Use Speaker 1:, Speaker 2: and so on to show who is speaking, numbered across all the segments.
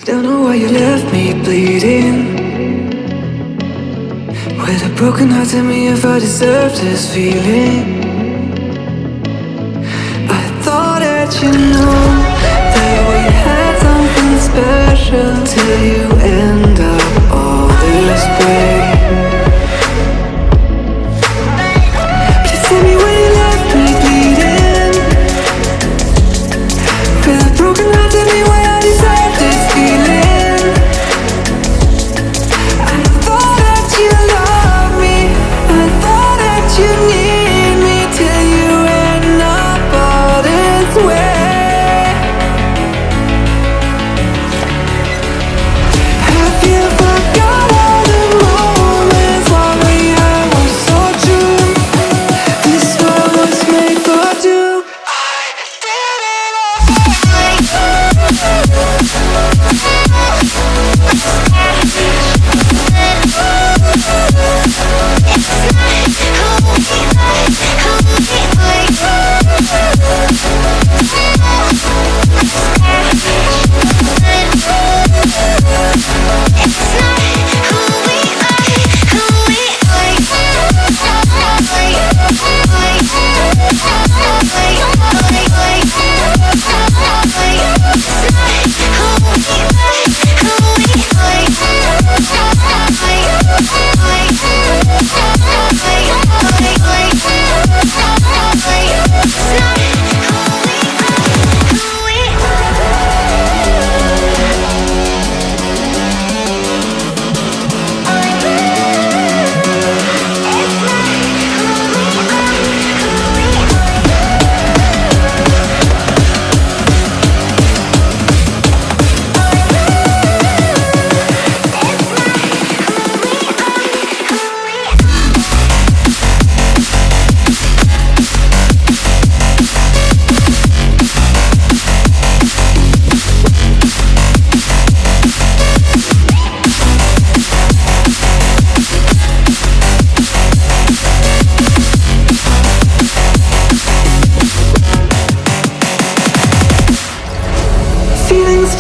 Speaker 1: Don't know why you left me bleeding. With a broken heart, tell me if I deserve this feeling. I thought that you know that we had something special till you end up all this way. Please tell me why you left me bleeding. With a broken heart, tell me why I deserve this feeling. I thought that you loved me, I thought that you need me till you end up all this way. Have you forgot all the moments while we had were so true? This world was made for two. I did it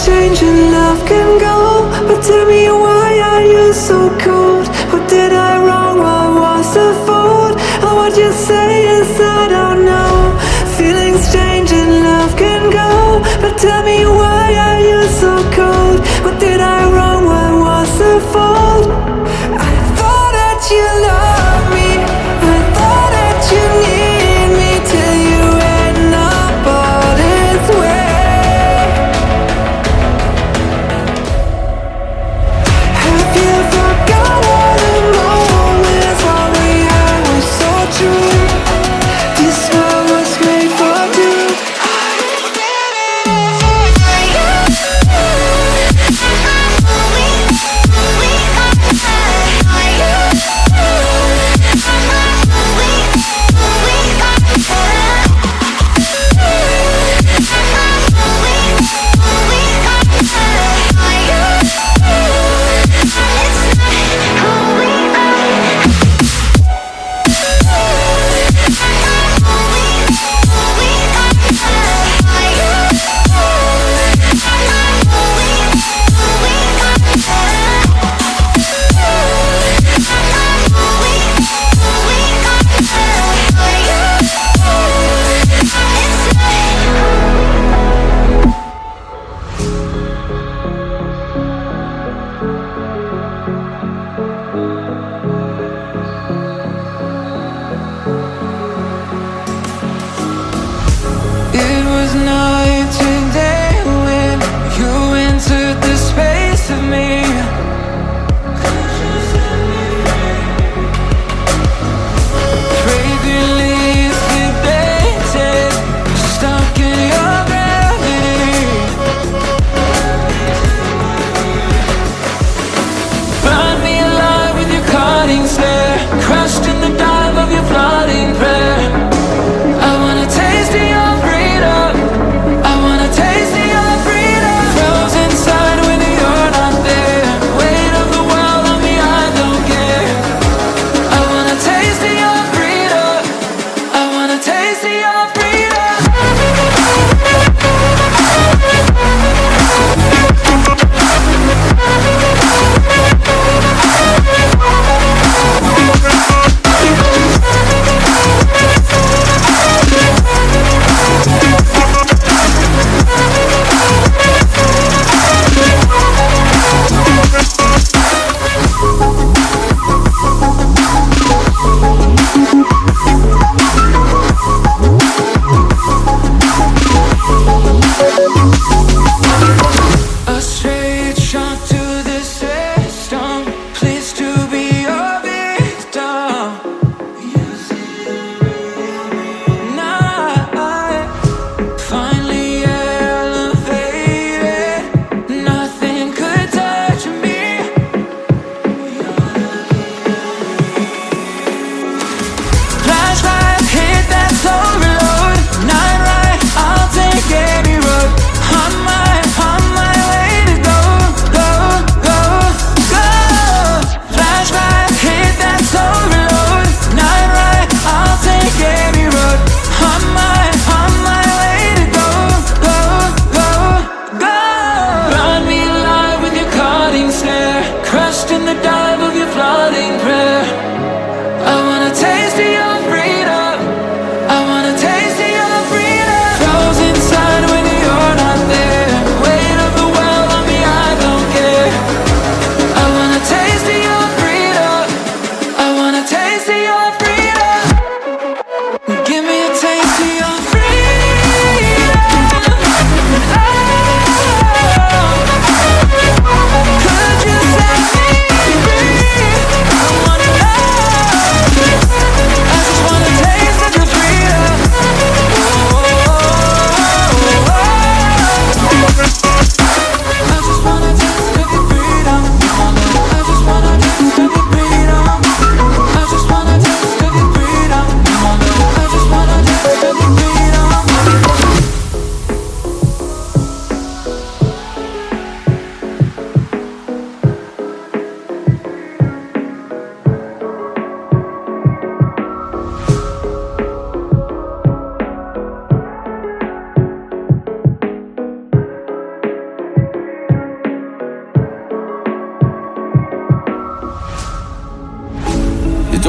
Speaker 1: change and love can go, but tell me why are you so cold? What did I wrong? What was the fault? Or what you say is I don't know. Feelings change and love can go, but tell me why are you so cold? What did I wrong? What was the fault? I thought that you loved me, I thought that you need me till you end up all this way. This world was made for two. I did it.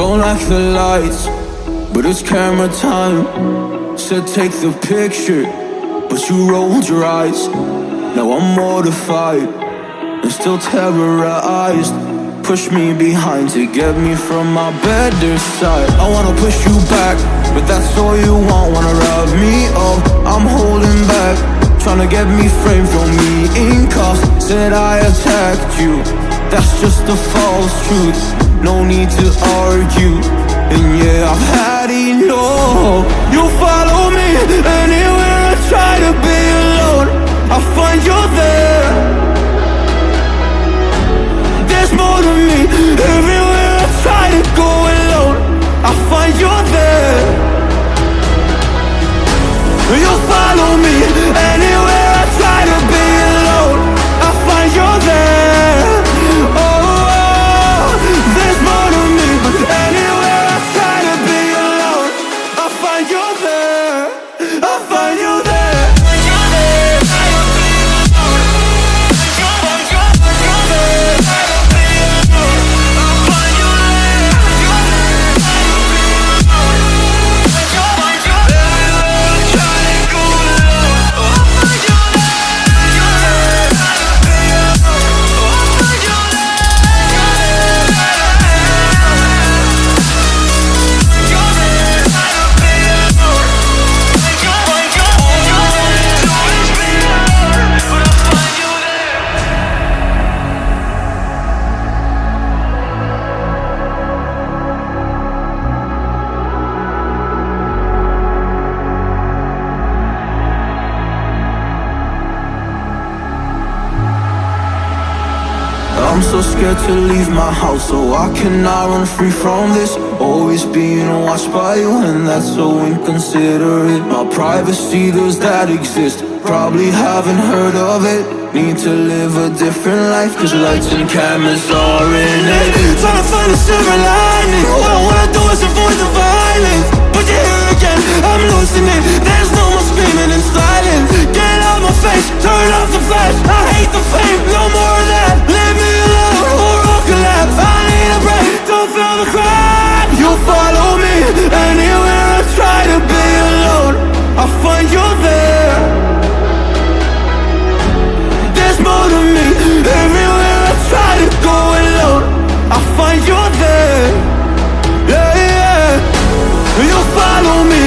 Speaker 1: Don't like the lights, but it's camera time. Said take the picture, but you rolled your eyes. Now I'm mortified and still terrorized. Push me behind to get me from my better side. I wanna push you back, but that's all you want. Wanna wrap me up, I'm holding back. Tryna get me framed, throw me in cuffs. Said I attacked you, that's just a false truth. No need to argue, and yeah, I've had enough. You follow me anywhere I try to be alone, I find you there. There's more to me, everywhere I try to go alone, I find you there. You follow me anywhere I try to be alone, I find you there. Oh, there's more to me, but anywhere I try to be alone, I find you there. I find you there. I'm so scared to leave my house, so I cannot run free from this. Always being watched by you, and that's so inconsiderate. My privacy, does that exist? Probably haven't heard of it. Need to live a different life, cause lights and cameras are in it. Trying to find a silver lining, all I wanna do is avoid the violence. But you're here again, I'm losing it. There's no more screaming in silence. Get out my face, turn off the flash. I hate the fame, no more of that. Leave me alone, or I'll collapse. I need a break, don't feel the crack. You follow me anywhere I try to be alone, I find you there. There's more to me, everywhere I try to go alone, I find you there. Yeah, yeah. You follow me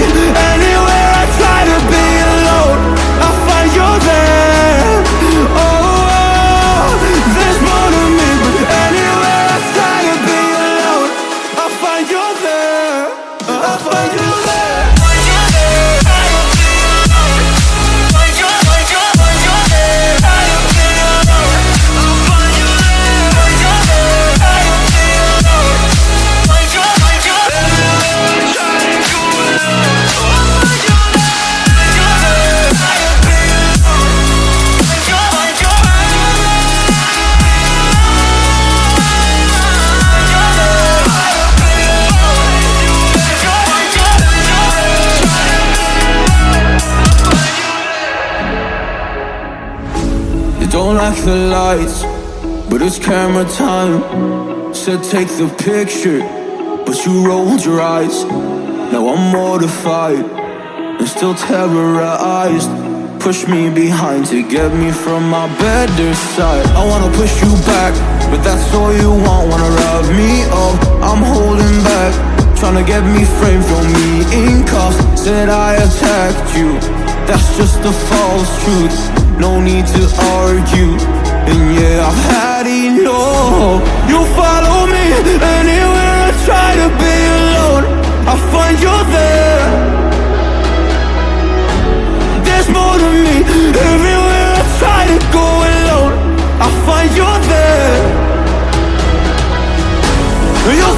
Speaker 1: anywhere I try to be alone, I find you there. Oh, there's more to me, but anywhere I try to be alone, I find you there. I find you there. Don't like the lights, but it's camera time. Said take the picture, but you rolled your eyes. Now I'm mortified and still terrorized. Push me behind to get me from my better side. I wanna push you back, but that's all you want. Wanna wrap me up, I'm holding back. Tryna get me framed, throw me in cuffs. Said I attacked you, that's just a false truth. No need to argue, and yeah, I've had enough. You follow me anywhere I try to be alone, I find you there. There's more to me, everywhere I try to go alone, I find you there. You